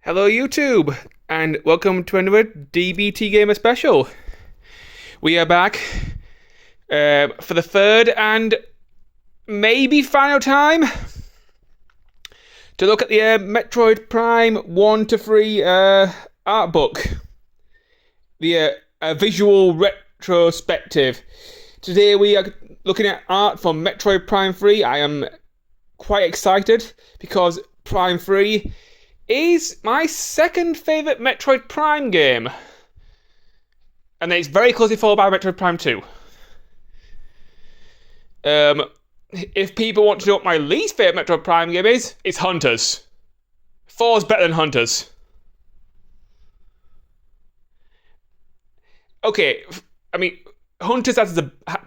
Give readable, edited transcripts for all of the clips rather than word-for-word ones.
Hello YouTube, and welcome to another DBTGamer special. We are back for the third and maybe final time to look at the Metroid Prime 1 to 3 art book. The visual retrospective. Today we are looking at art from Metroid Prime 3. I am quite excited because Prime 3 is my second favourite Metroid Prime game. And it's very closely followed by Metroid Prime 2. If people want to know what my least favourite Metroid Prime game is, it's Hunters. 4's better than Hunters. Okay, I mean, Hunters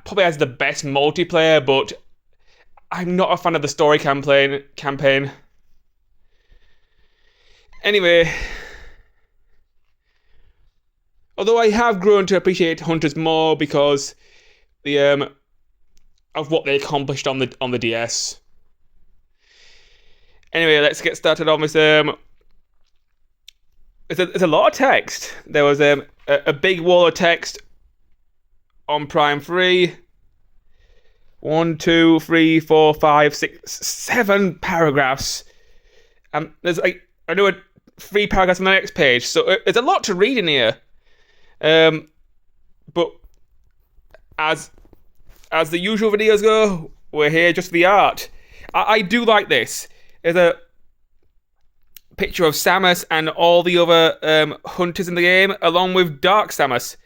probably has the best multiplayer, but I'm not a fan of the story campaign. Anyway, although I have grown to appreciate Hunters more because of what they accomplished on the DS. Anyway, let's get started on this. There's a lot of text. There was a big wall of text on Prime 3. 1, 2, 3, 4, 5, 6, 7 paragraphs. There's I know 3 paragraphs on the next page, so there's a lot to read in here. But as the usual videos go, we're here just for the art. I do like this. There's a picture of Samus and all the other hunters in the game, along with Dark Samus.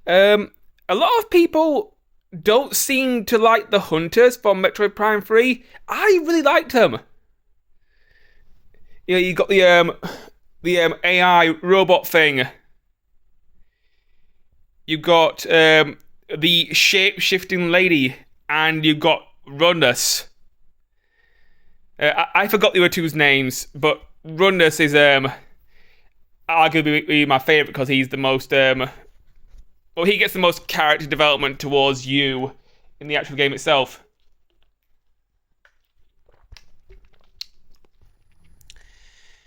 A lot of people don't seem to like the hunters from Metroid Prime 3. I really liked them. You know, you got the AI robot thing. You got the shape-shifting lady, and you got Rundus. I forgot the other two's names, but Rundus is arguably my favourite because he's the most he gets the most character development towards you in the actual game itself.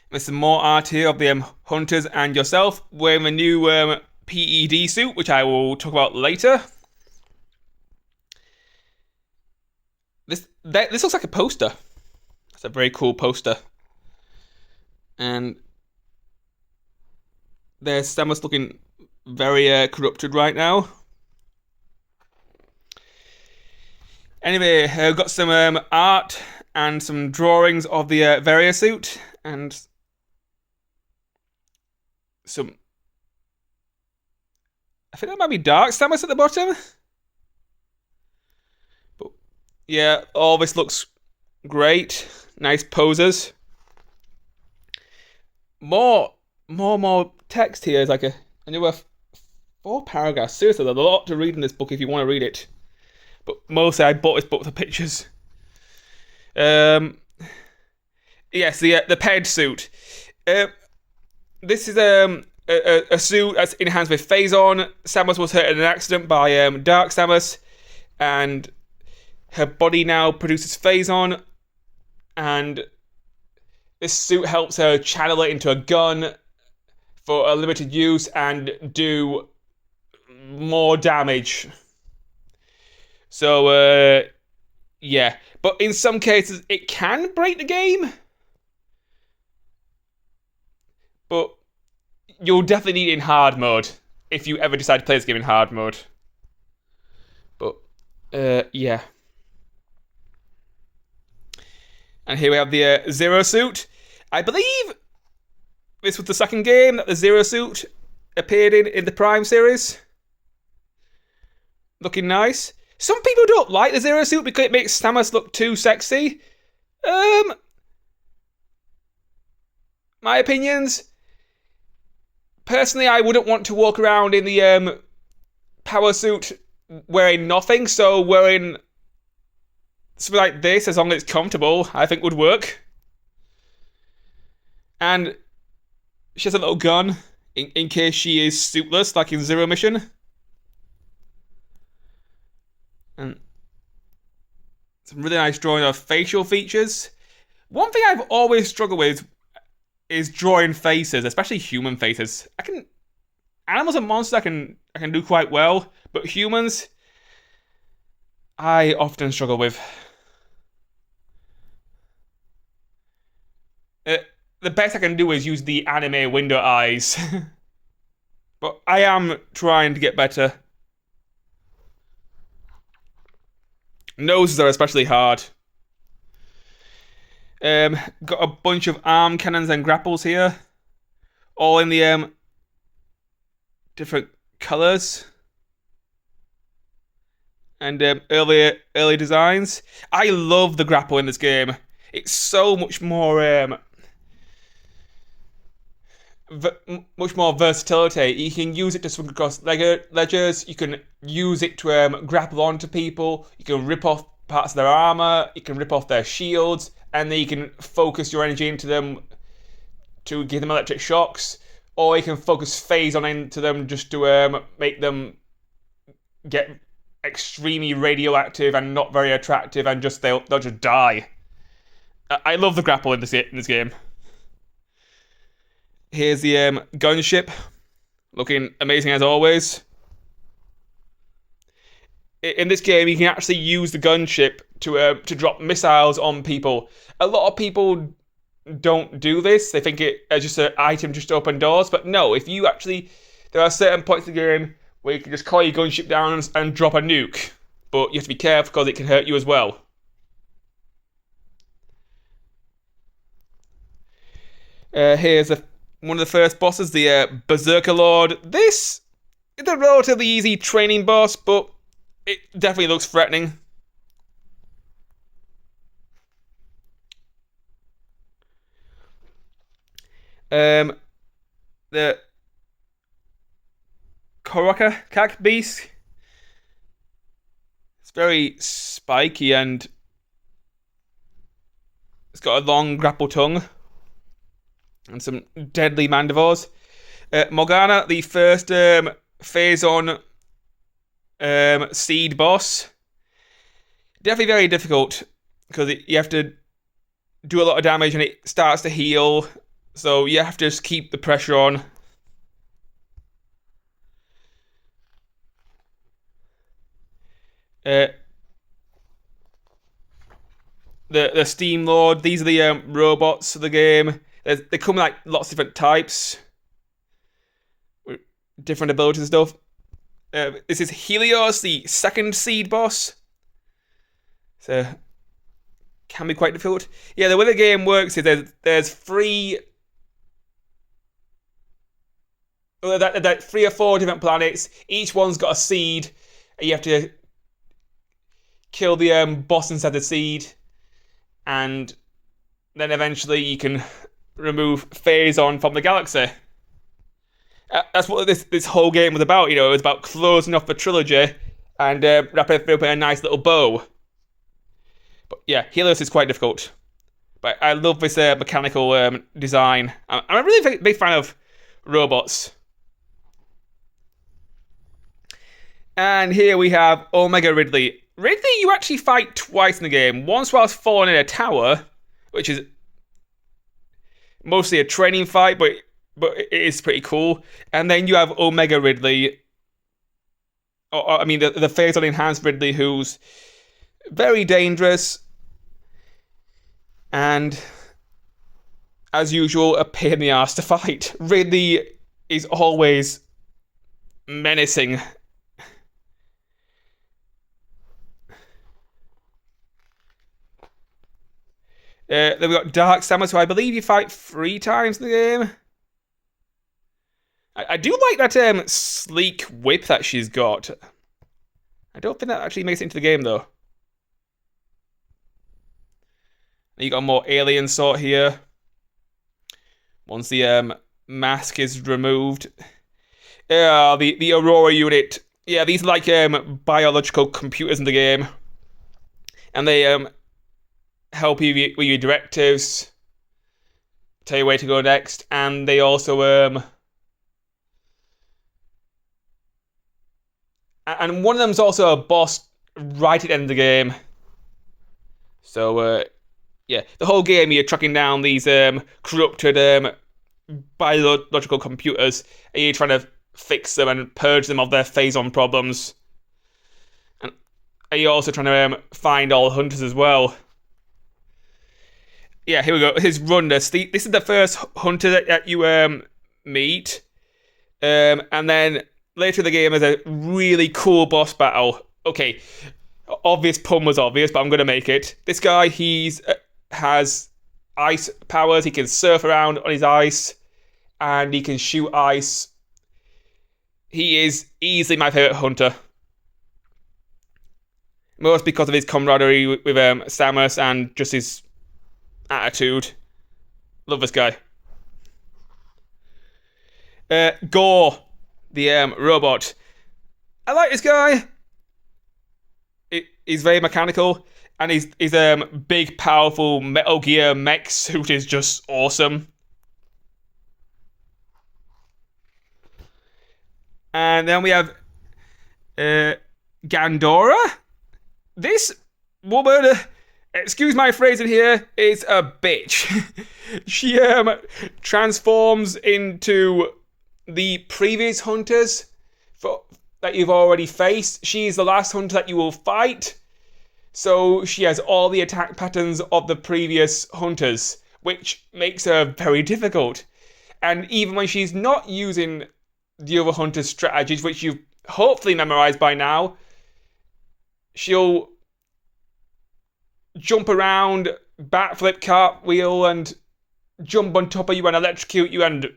There's some more art here of the hunters and yourself wearing a new PED suit, which I will talk about later. This looks like a poster. It's a very cool poster. And there's Samus looking very corrupted right now. Anyway, I've got some art and some drawings of the Varia suit and some. I think that might be Dark Samus at the bottom. But yeah, all this looks great. Nice poses. More text here. Is like another 4 paragraphs. Seriously, there's a lot to read in this book if you want to read it. But mostly I bought this book for pictures. Yes, the PED suit. This is a suit that's enhanced with Phazon. Samus was hurt in an accident by Dark Samus, and her body now produces Phazon, and this suit helps her channel it into a gun for a limited use and do more damage. So, yeah. But in some cases, it can break the game. But you'll definitely need it in hard mode if you ever decide to play this game in hard mode. But, yeah. And here we have the Zero suit. I believe this was the second game that the Zero suit appeared in the Prime series. Looking nice. Some people don't like the Zero suit because it makes Samus look too sexy. My opinions. Personally, I wouldn't want to walk around in the power suit wearing nothing, so wearing something like this, as long as it's comfortable, I think would work. And she has a little gun in case she is suitless, like in Zero Mission. And some really nice drawing of facial features. One thing I've always struggled with is drawing faces, especially human faces. Animals and monsters I can do quite well, but humans I often struggle with. Uh, the best I can do is use the anime window eyes. But I am trying to get better. Noses are especially hard. Got a bunch of arm cannons and grapples here. All in the different colours. And early designs. I love the grapple in this game. It's so much more much more versatility. You can use it to swing across ledgers. You can use it to grapple onto people. You can rip off parts of their armor. You can rip off their shields, and then you can focus your energy into them to give them electric shocks, or you can focus phase on into them just to make them get extremely radioactive and not very attractive, and they'll just die. I love the grapple in this game. Here's the gunship, looking amazing as always. In this game, you can actually use the gunship to drop missiles on people. A lot of people don't do this. They think it as just an item just to open doors, but no. There are certain points in the game where you can just call your gunship down and drop a nuke, but you have to be careful because it can hurt you as well. Here's one of the first bosses, the Berserker Lord. This is a relatively easy training boss, but it definitely looks threatening. The Korokak beast. It's very spiky and it's got a long grapple tongue and some deadly mandivores. Morgana, the first phase on seed boss. Definitely very difficult because you have to do a lot of damage and it starts to heal. So you have to just keep the pressure on. The Steam Lord. These are the robots of the game. They come in like lots of different types, with different abilities and stuff. This is Helios, the second seed boss. So can be quite difficult. Yeah, the way the game works is there's three or four different planets. Each one's got a seed. You have to kill the boss inside the seed, and then eventually you can remove Phazon from the galaxy. That's what this whole game was about. You know, it was about closing off the trilogy and wrapping it up in a nice little bow. But yeah, Helios is quite difficult. But I love this mechanical design. I'm a really big fan of robots. And here we have Omega Ridley. Ridley, you actually fight twice in the game. Once whilst falling in a tower, which is mostly a training fight, but it is pretty cool. And then you have Omega Ridley. I mean, the Phazon Enhanced Ridley, who's very dangerous. And, as usual, a pain in the ass to fight. Ridley is always menacing. Then we got Dark Samus, who I believe you fight 3 times in the game. I do like that sleek whip that she's got. I don't think that actually makes it into the game, though. You got a more alien sort here. Once the mask is removed. The Aurora unit. Yeah, these are like biological computers in the game. And they help you with your directives, tell you where to go next, and they also and one of them's also a boss right at the end of the game. So Yeah, the whole game you're tracking down these corrupted biological computers, and you're trying to fix them and purge them of their phazon problems. And you're also trying to find all hunters as well. Yeah, here we go. Here's Runda. This is the first hunter that you meet. And then later in the game, there's a really cool boss battle. Okay, obvious pun was obvious, but I'm going to make it. This guy, has ice powers. He can surf around on his ice, and he can shoot ice. He is easily my favourite hunter. Most because of his camaraderie with Samus and just his attitude. Love this guy. Gore, the robot. I like this guy. He's very mechanical, and his big, powerful Metal Gear mech suit is just awesome. And then we have Gandora. This woman, excuse my phrasing here, is a bitch. She transforms into the previous hunters that you've already faced. She's the last hunter that you will fight. So she has all the attack patterns of the previous hunters, which makes her very difficult. And even when she's not using the other hunters' strategies, which you've hopefully memorized by now, she'll jump around, backflip, cartwheel, and jump on top of you and electrocute you, and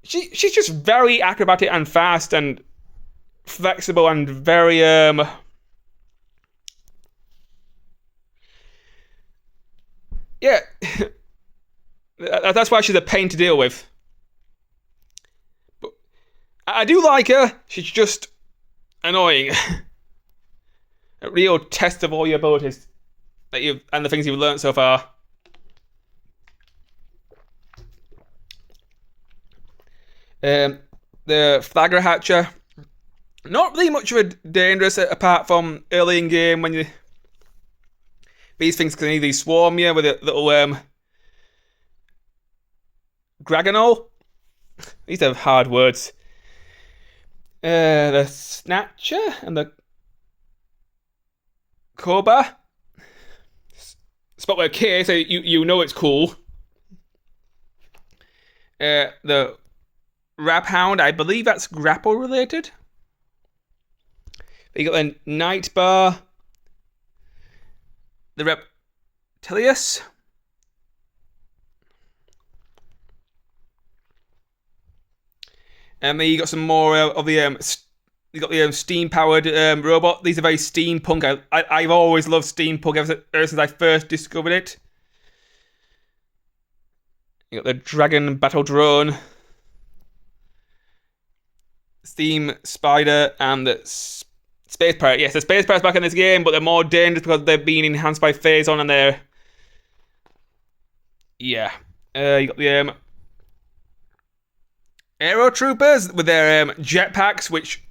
she's just very acrobatic and fast and flexible and very yeah. That's why she's a pain to deal with. But I do like her. She's just annoying. A real test of all your abilities and the things you've learned so far. The Flagger Hatcher. Not really much of a dangerous apart from early in game when these things can either swarm you with a little Gragonol. These are hard words. The Snatcher and the Cobra. Spot with a K, so you know it's cool. The Rap Hound, I believe that's grapple related. You got the Night Bar, the Reptilius, and then you got some more of the you got the steam powered robot. These are very steampunk. I've always loved steampunk ever since I first discovered it. You got the Dragon Battle Drone, Steam Spider, and the Space Pirate. Yes, the Space Pirate's back in this game, but they're more dangerous because they're being enhanced by phazon and they're... Yeah. You got the Aero Troopers with their jetpacks, which...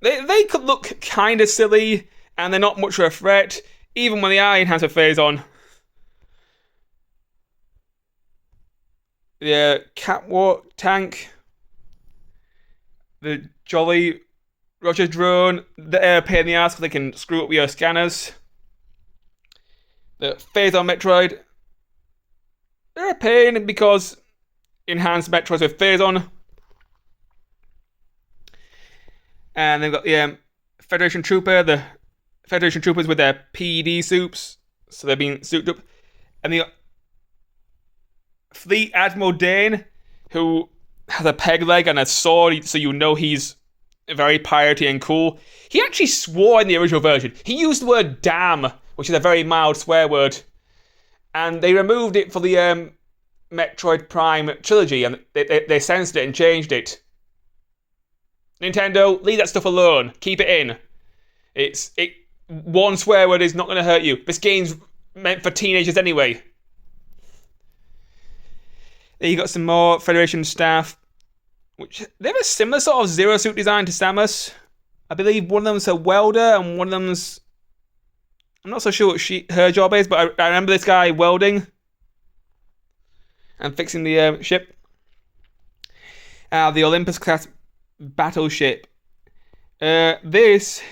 They could look kind of silly, and they're not much of a threat, even when they are enhanced with phazon. The Catwalk Tank, the Jolly Roger Drone, they're a pain in the ass because they can screw up your scanners. The Phazon Metroid, they're a pain because enhanced Metroids with phazon. And they've got the Federation Trooper, the Federation Troopers with their PED suits, so they're being souped up. And the Fleet Admiral Dane, who has a peg leg and a sword, so you know he's very piratey and cool. He actually swore in the original version. He used the word damn, which is a very mild swear word. And they removed it for the Metroid Prime trilogy, and they censored it and changed it. Nintendo, leave that stuff alone. Keep it in. One swear word is not going to hurt you. This game's meant for teenagers anyway. Then you got some more Federation staff, which they have a similar sort of Zero Suit design to Samus. I believe one of them's a welder and one of them's... I'm not so sure what her job is, but I remember this guy welding and fixing the ship. The Olympus-class battleship. This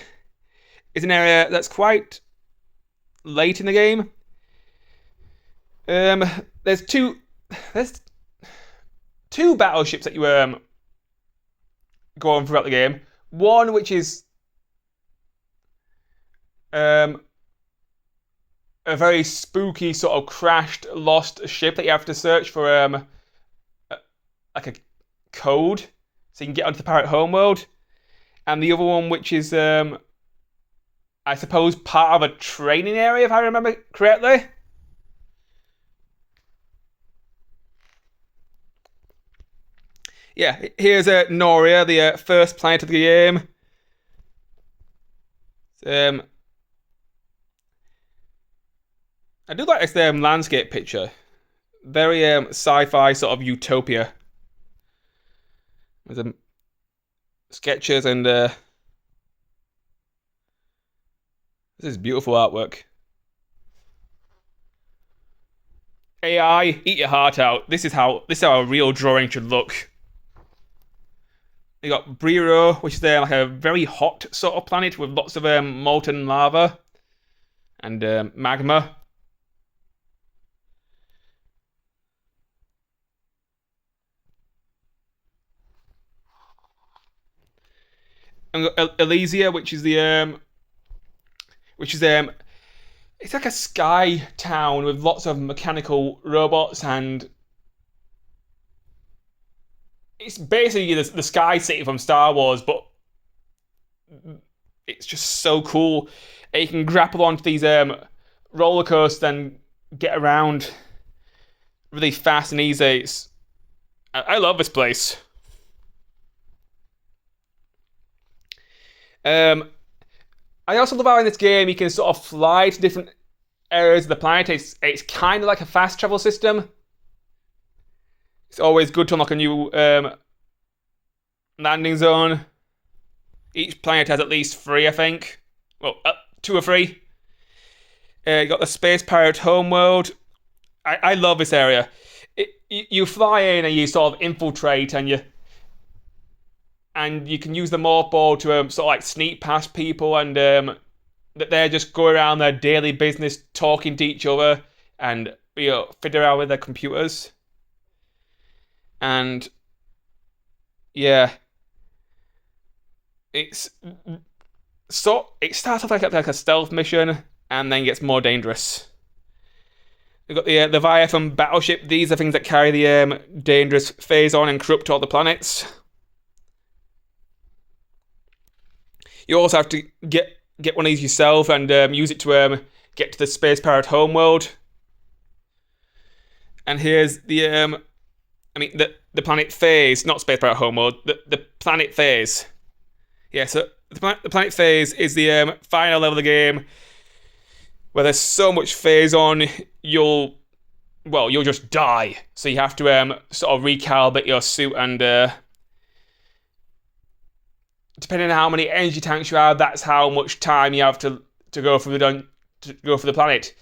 is an area that's quite late in the game. There's two battleships that you go on throughout the game. One which is a very spooky sort of crashed, lost ship that you have to search for like a code so you can get onto the pirate homeworld. And the other one which is I suppose part of a training area, if I remember correctly. Yeah, here's Noria, the first planet of the game. I do like this landscape picture. Very sci-fi sort of utopia. There's sketches and this is beautiful artwork. AI, eat your heart out. This is how a real drawing should look. You got Briro, which is like a very hot sort of planet with lots of molten lava and magma. And Elysia, which is it's like a sky town with lots of mechanical robots, and it's basically the Sky City from Star Wars, but it's just so cool. And you can grapple onto these roller coasters and get around really fast and easy. I love this place. I also love how in this game you can sort of fly to different areas of the planet. It's kind of like a fast travel system. It's always good to unlock a new landing zone. Each planet has at least 3, I think. Well, 2 or 3. You got the Space Pirate homeworld. I love this area. You fly in and you sort of infiltrate, and you can use the morph ball to sort of like sneak past people, and that they just go around their daily business talking to each other and fiddle around with their computers. And yeah, it starts off like a stealth mission and then gets more dangerous. We've got the Leviathan battleship. These are things that carry the dangerous phazon and corrupt all the planets. You also have to get one of these yourself and use it to get to the Space Pirate homeworld. And here's the the planet phase, not Space Pirate homeworld, the planet phase. Yeah, so the planet phase is the final level of the game where there's so much phazon you'll just die. So you have to sort of recalibrate your suit, and depending on how many energy tanks you have, that's how much time you have to go through the planet.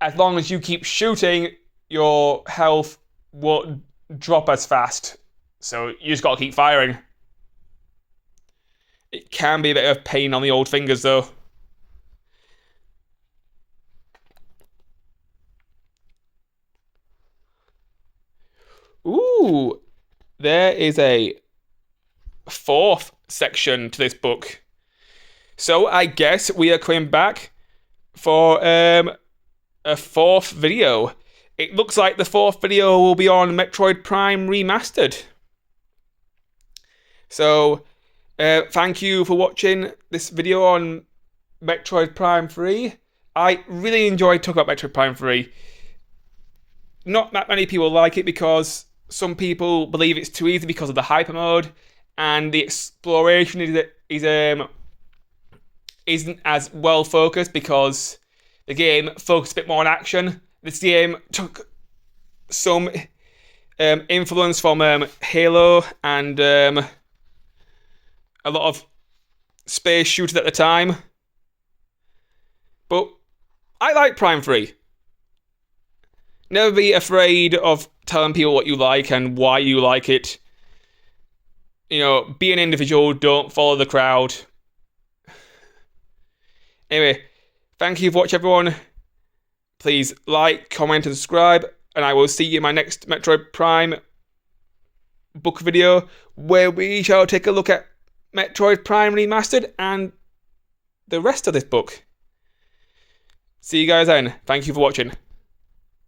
As long as you keep shooting, your health won't drop as fast. So you just gotta keep firing. It can be a bit of pain on the old fingers though. Ooh, there is a 4th section to this book. So I guess we are coming back for a 4th video. It looks like the 4th video will be on Metroid Prime Remastered. So thank you for watching this video on Metroid Prime 3. I really enjoyed talking about Metroid Prime 3. Not that many people like it because some people believe it's too easy because of the hyper mode, and the exploration isn't as well focused because the game focused a bit more on action. This game took some influence from Halo and a lot of space shooters at the time. But I like Prime 3. Never be afraid of telling people what you like and why you like it. You know, be an individual, don't follow the crowd. Anyway, thank you for watching, everyone. Please like, comment, and subscribe, and I will see you in my next Metroid Prime book video, where we shall take a look at Metroid Prime Remastered and the rest of this book. See you guys then. Thank you for watching.